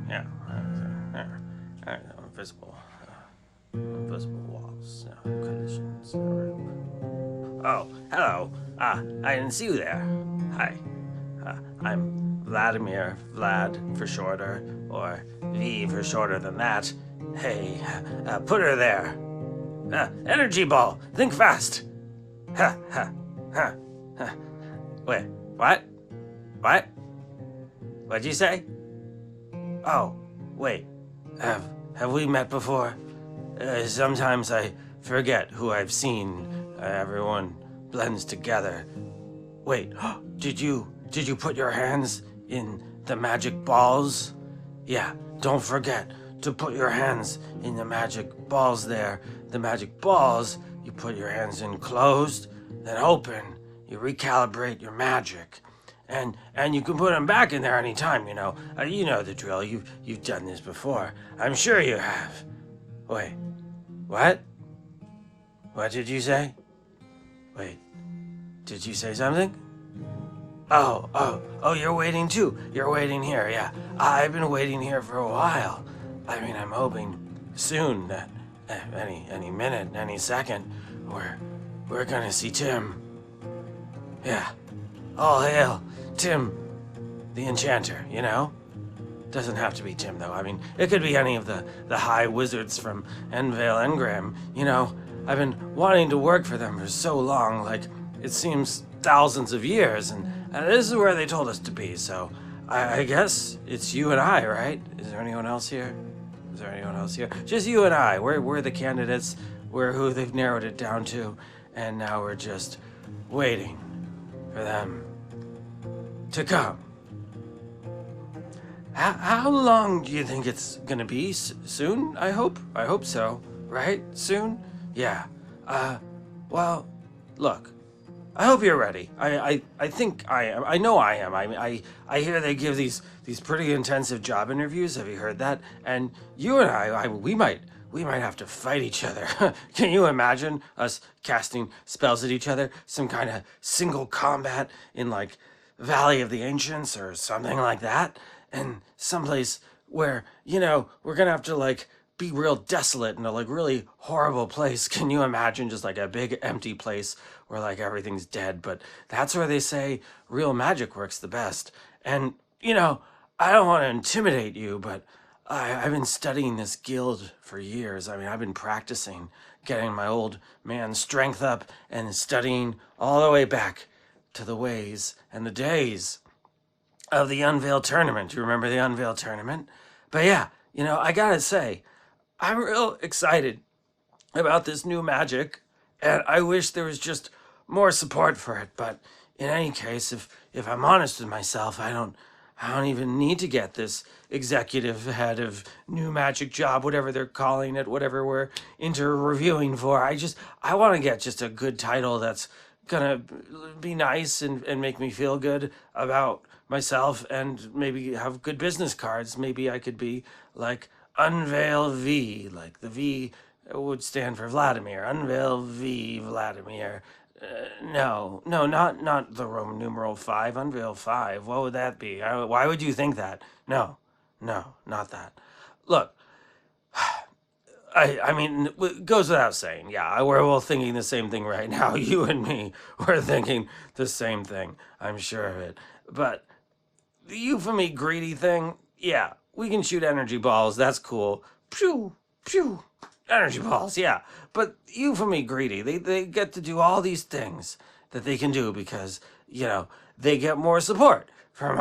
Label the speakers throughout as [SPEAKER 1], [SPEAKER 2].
[SPEAKER 1] Yeah. Invisible. Invisible walls. Conditions. Oh, hello. I didn't see you there. Hi. I'm Vladimir, Vlad for shorter, or V for shorter than that. Hey, put her there. Energy ball! Think fast! Ha, ha, ha, ha. Wait, what? What? What'd you say? Oh, wait. Have we met before? Sometimes I forget who I've seen. Everyone blends together. Wait, did you put your hands in the magic balls? Yeah, don't forget to put your hands in the magic balls there. The magic balls, you put your hands in closed, then open. You recalibrate your magic. And you can put them back in there anytime, you know. You know the drill. You've done this before. I'm sure you have. Wait, what? What did you say? Wait, did you say something? Oh, you're waiting too. You're waiting here, yeah. I've been waiting here for a while. I mean, I'm hoping soon that any minute, any second, we're gonna see Tim. Yeah. All hail Tim, the Enchanter, you know? Doesn't have to be Tim, though. I mean, it could be any of the high wizards from Envale Engram. You know, I've been wanting to work for them for so long, like, it seems thousands of years, and this is where they told us to be, so I guess it's you and I, right? Is there anyone else here? Is there anyone else here? Just you and I. We're the candidates. We're who they've narrowed it down to, and now we're just waiting for them to come. How long do you think it's gonna be? Soon, I hope? I hope so. Right? Soon? Yeah. Well, look. I hope you're ready. I think I am. I know I am. I hear they give these pretty intensive job interviews. Have you heard that? And you and I we might have to fight each other. Can you imagine us casting spells at each other? Some kind of single combat in like Valley of the Ancients or something like that? And someplace where, you know, we're gonna have to like be real desolate in a like really horrible place. Can you imagine just like a big empty place where like everything's dead? But that's where they say real magic works the best. And, you know, I don't want to intimidate you, but I've been studying this guild for years. I mean, I've been practicing getting my old man's strength up and studying all the way back to the ways and the days of the Unveil Tournament. You remember the Unveil Tournament? But yeah, you know, I gotta say, I'm real excited about this new magic, and I wish there was just more support for it. But in any case, if I'm honest with myself, I don't even need to get this executive head of new magic job, whatever they're calling it, whatever we're reviewing for. I want to get just a good title that's gonna be nice and make me feel good about myself, and maybe have good business cards. Maybe I could be like Unveil V, like the V would stand for Vladimir. Unveil V, Vladimir. No, not the Roman numeral 5. Unveil 5. What would that be? Why would you think that? No, not that. Look, I mean, it goes without saying, yeah, we're all thinking the same thing right now. You and me, we're thinking the same thing. I'm sure of it. But the you for me greedy thing, yeah, we can shoot energy balls. That's cool. Pew, pew. Energy balls, yeah. But you for me greedy. They get to do all these things that they can do because, you know, they get more support from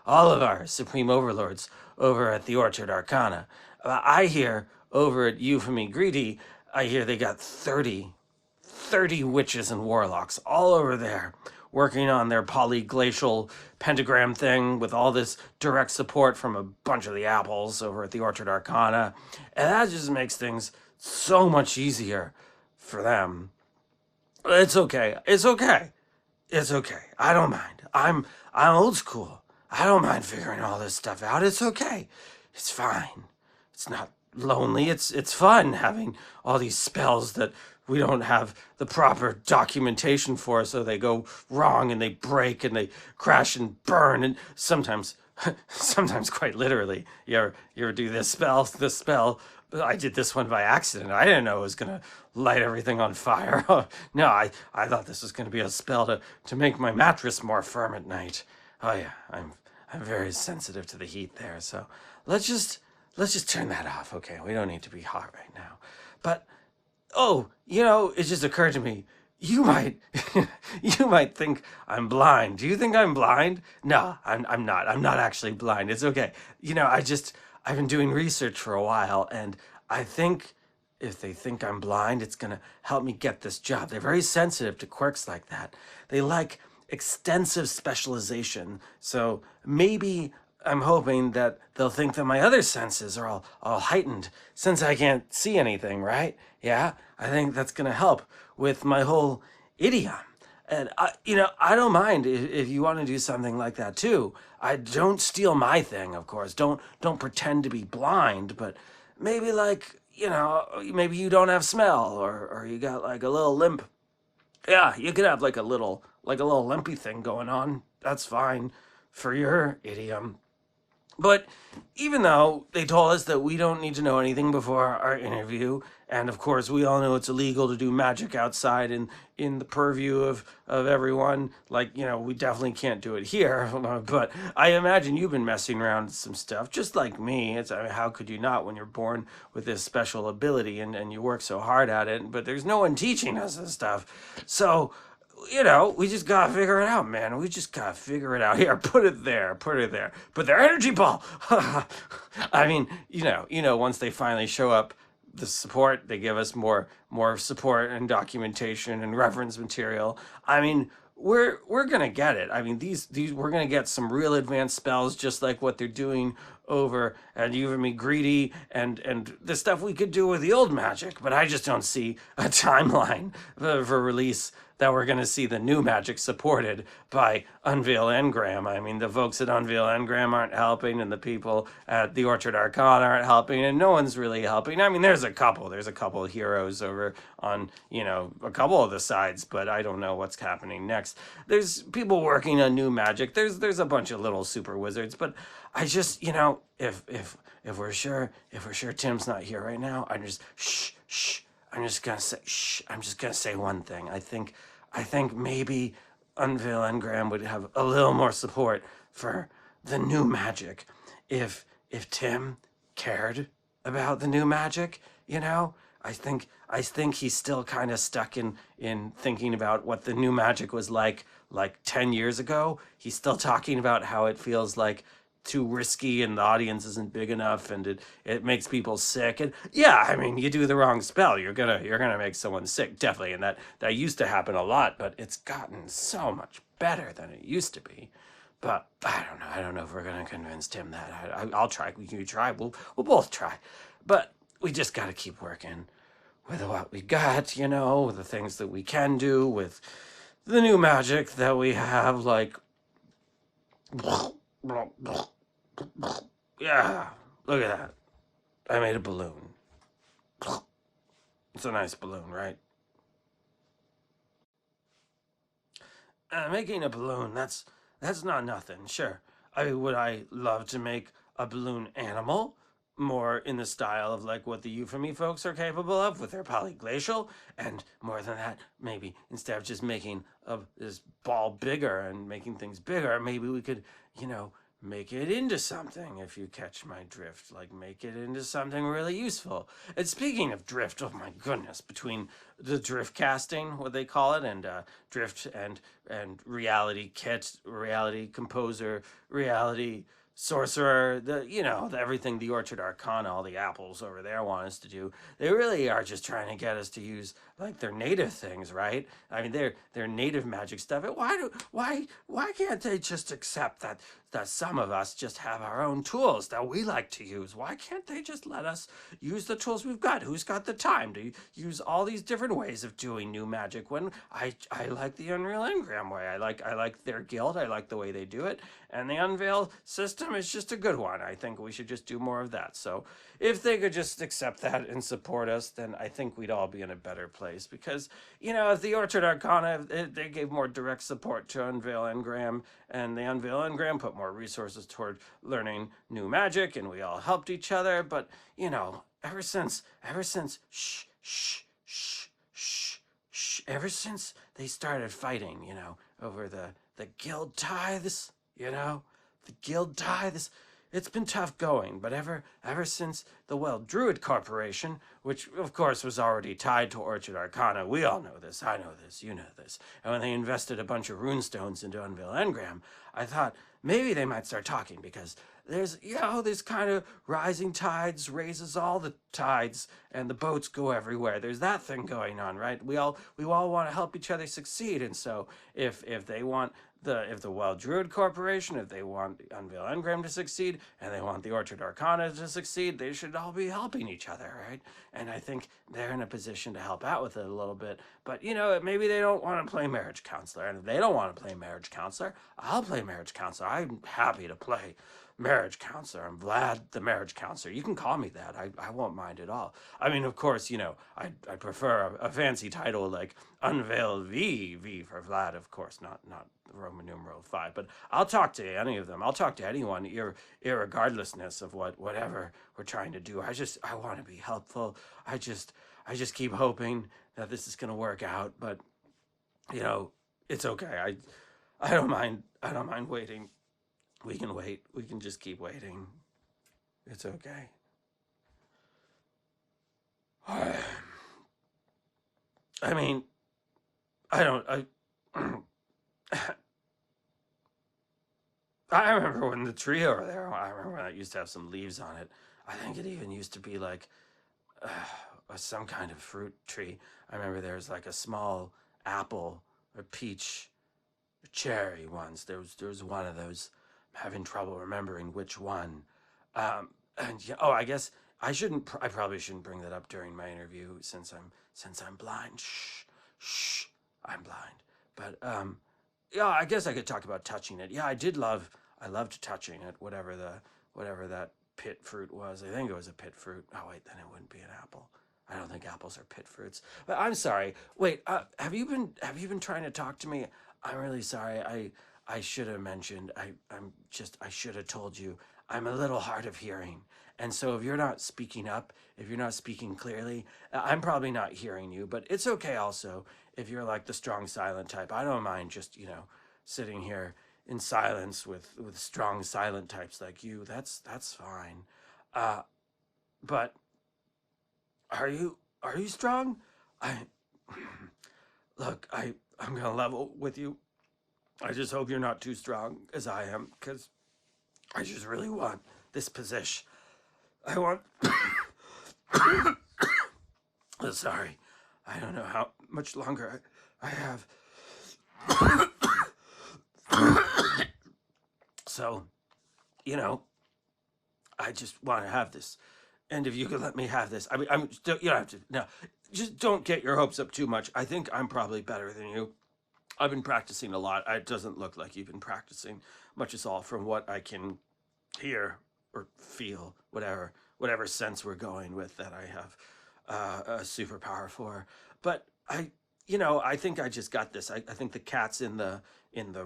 [SPEAKER 1] all of our supreme overlords over at the Orchard Arcana. I hear over at You For Me Greedy, I hear they got 30 witches and warlocks all over there working on their polyglacial pentagram thing with all this direct support from a bunch of the apples over at the Orchard Arcana. And that just makes things so much easier for them. It's okay. I don't mind. I'm old school. I don't mind figuring all this stuff out. It's okay. It's fine. It's not lonely. It's fun having all these spells that we don't have the proper documentation for, so they go wrong and they break and they crash and burn, and sometimes sometimes quite literally. You ever do this spell? This spell. I did this one by accident. I didn't know it was gonna light everything on fire. No, I thought this was gonna be a spell to make my mattress more firm at night. Oh yeah, I'm very sensitive to the heat there. So let's just let's just turn that off. Okay, we don't need to be hot right now. But oh, it just occurred to me. You might, you might think I'm blind. Do you think I'm blind? No, I'm not. I'm not actually blind. It's okay. I've been doing research for a while, and I think if they think I'm blind, it's gonna help me get this job. They're very sensitive to quirks like that. They like extensive specialization. So maybe I'm hoping that they'll think that my other senses are all heightened since I can't see anything, right? Yeah, I think that's gonna help with my whole idiom. And I don't mind if you want to do something like that too. I don't steal my thing, of course. Don't pretend to be blind, but maybe maybe you don't have smell or you got like a little limp. Yeah, you could have like a little limpy thing going on. That's fine for your idiom. But even though they told us that we don't need to know anything before our interview, and of course we all know it's illegal to do magic outside in the purview of everyone, we definitely can't do it here. But I imagine you've been messing around with some stuff, just like me. How could you not when you're born with this special ability and you work so hard at it? But there's no one teaching us this stuff. So we just gotta figure it out, man. We just gotta figure it out. Here, put it there, put it there. Put their energy ball. I mean, once they finally show up, the support, they give us more support and documentation and reference material. I mean, we're gonna get it. I mean, these we're gonna get some real advanced spells, just like what they're doing over at You and Me Greedy and the stuff we could do with the old magic. But I just don't see a timeline for release that we're going to see the new magic supported by Unveil Engram. I mean, the folks at Unveil Engram aren't helping, and the people at the Orchard Arcana aren't helping, and no one's really helping. I mean, there's a couple of heroes over on, a couple of the sides, but I don't know what's happening next. There's people working on new magic. There's a bunch of little super wizards, but I just, if we're sure Tim's not here right now, I'm just shh. I'm just gonna say shh. I'm just gonna say one thing. I think maybe Unveil Engram would have a little more support for the new magic if Tim cared about the new magic. I think he's still kind of stuck in thinking about what the new magic was like 10 years ago. He's still talking about how it feels like too risky and the audience isn't big enough and it makes people sick. And yeah, I mean, you do the wrong spell, you're gonna make someone sick, definitely. And that used to happen a lot, but it's gotten so much better than it used to be. But I don't know if we're gonna convince Tim that. I'll try. You try. We'll both try. But we just gotta keep working with what we got, with the things that we can do, with the new magic that we have, like yeah, look at that. I made a balloon. It's a nice balloon, right? Making a balloon, that's not nothing. Sure. Would I love to make a balloon animal? More in the style of like what the Euphemy folks are capable of with their polyglacial, and more than that, maybe instead of just making this ball bigger and making things bigger, maybe we could, make it into something, if you catch my drift. Like, make it into something really useful. And speaking of drift, oh my goodness, between the drift casting, what they call it, and drift and reality kit, reality composer, reality sorcerer, everything the Orchard Arcana, all the apples over there want us to do. They really are just trying to get us to use like their native things, right? I mean, their native magic stuff. Why can't they just accept that some of us just have our own tools that we like to use? Why can't they just let us use the tools we've got? Who's got the time to use all these different ways of doing new magic when I like the Unreal Engram way? I like their guild. I like the way they do it. and the unveil system is just a good one. I think we should just do more of that. So if they could just accept that and support us, then I think we'd all be in a better place. Because if the Orchard Arcana, if they gave more direct support to Unveil Engram, and the Unveil Engram put more resources toward learning new magic, and we all helped each other. But ever since ever since they started fighting, over the guild tithes, the guild tithes, it's been tough going. But ever since the Druid Corporation, which of course was already tied to Orchard Arcana, we all know this, I know this, you know this, and when they invested a bunch of runestones into Unveil Engram, I thought maybe they might start talking, because there's this kind of rising tides raises all the tides, and the boats go everywhere. There's that thing going on, right? We all want to help each other succeed. And so if they want the Druid Corporation, if they want Unveil Engram to succeed, and they want the Orchard Arcana to succeed, they should all be helping each other, right? And I think they're in a position to help out with it a little bit. But maybe they don't want to play marriage counselor, and if they don't want to play marriage counselor, I'll play marriage counselor. I'm happy to play marriage counselor. I'm Vlad, the marriage counselor. You can call me that. I won't mind at all. I mean, of course, I prefer a fancy title like Unveil V for Vlad, of course, not Roman numeral 5. But I'll talk to any of them. I'll talk to anyone, irregardlessness of whatever we're trying to do. I want to be helpful. I just keep hoping that this is gonna work out. But it's okay. I don't mind. I don't mind waiting. We can wait. We can just keep waiting. It's okay. I mean, I I remember when the tree over there, I remember when it used to have some leaves on it. I think it even used to be like some kind of fruit tree. I remember there was like a small apple or peach or cherry ones. There was one of those. I'm having trouble remembering which one. And yeah, I guess I probably shouldn't bring that up during my interview, since I'm blind. Shh, I'm blind. But yeah, I guess I could talk about touching it. Yeah, I loved touching it, whatever that pit fruit was. I think it was a pit fruit. Oh wait, then it wouldn't be an apple. I don't think apples are pit fruits. But I'm sorry. Wait, have you been trying to talk to me? I'm really sorry. I should have mentioned. I should have told you. I'm a little hard of hearing, and so if you're not speaking up, if you're not speaking clearly, I'm probably not hearing you. But it's okay also if you're like the strong silent type. I don't mind just sitting here in silence with strong silent types like you. That's fine. But are you strong? I look. I'm gonna level with you. I just hope you're not too strong as I am, because I just really want this position. I want. Sorry, I don't know how much longer I have. So, I just want to have this. And if you could let me have this, I mean, I'm still, you don't have to, no, just don't get your hopes up too much. I think I'm probably better than you. I've been practicing a lot. It doesn't look like you've been practicing much at all, from what I can hear or feel, whatever sense we're going with that I have a superpower for. But I think I just got this. I think the cat's in the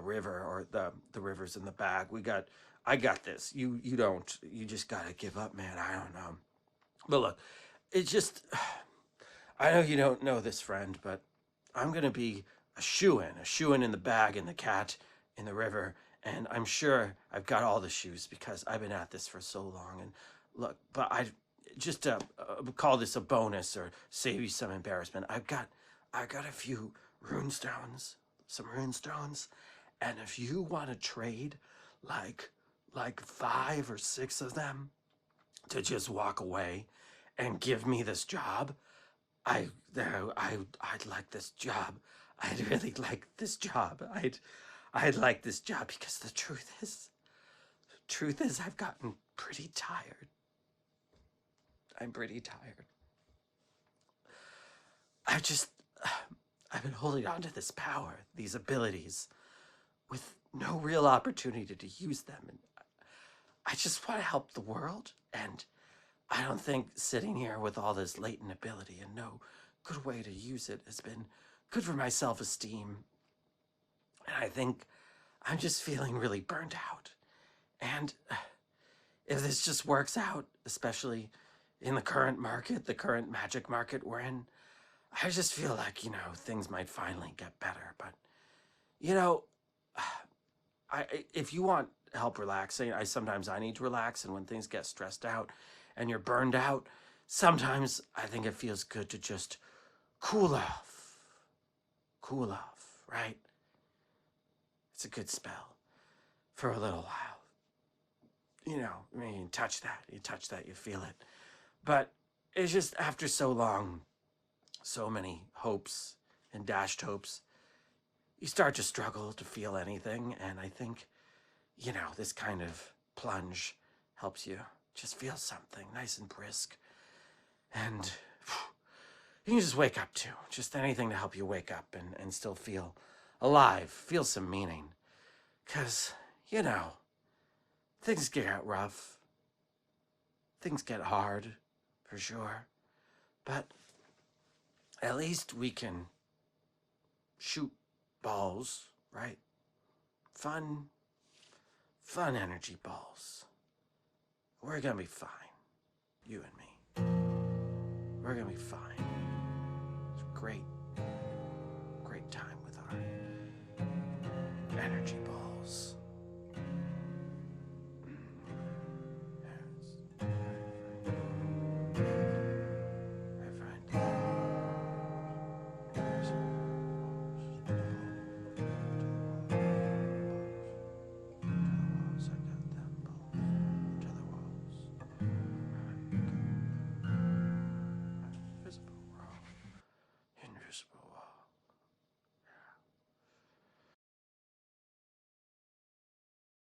[SPEAKER 1] river, or the river's in the bag. I got this. You don't. You just gotta give up, man. I don't know. But look, it's just. I know you don't know this, friend, but I'm gonna be a shoe-in in the bag, and the cat in the river, and I'm sure I've got all the shoes because I've been at this for so long. And look, but I just call this a bonus or save you some embarrassment. I got a few some runestones, and if you want to trade, like 5 or 6 of them, to just walk away and give me this job, I'd like this job. I'd really like this job. I'd like this job, because the truth is I've gotten pretty tired. I'm pretty tired. I've been holding on to this power, these abilities, with no real opportunity to use them. And I just want to help the world. And I don't think sitting here with all this latent ability and no good way to use it has been good for my self-esteem. And I think I'm just feeling really burnt out. And if this just works out, especially in the current market, the current magic market we're in, I just feel like, things might finally get better. But, you know, if you want help relaxing, sometimes I need to relax. And when things get stressed out and you're burned out, sometimes I think it feels good to just cool off. Cool off, right? It's a good spell for a little while. I mean, you touch that, you feel it. But it's just after so long, so many hopes and dashed hopes, you start to struggle to feel anything. And I think, this kind of plunge helps you just feel something nice and brisk. And you can just wake up to just anything to help you wake up and still feel alive, feel some meaning. Because, things get rough. Things get hard, for sure. But at least we can shoot balls, right? Fun energy balls. We're gonna be fine. You and me. We're gonna be fine. It's great time with our energy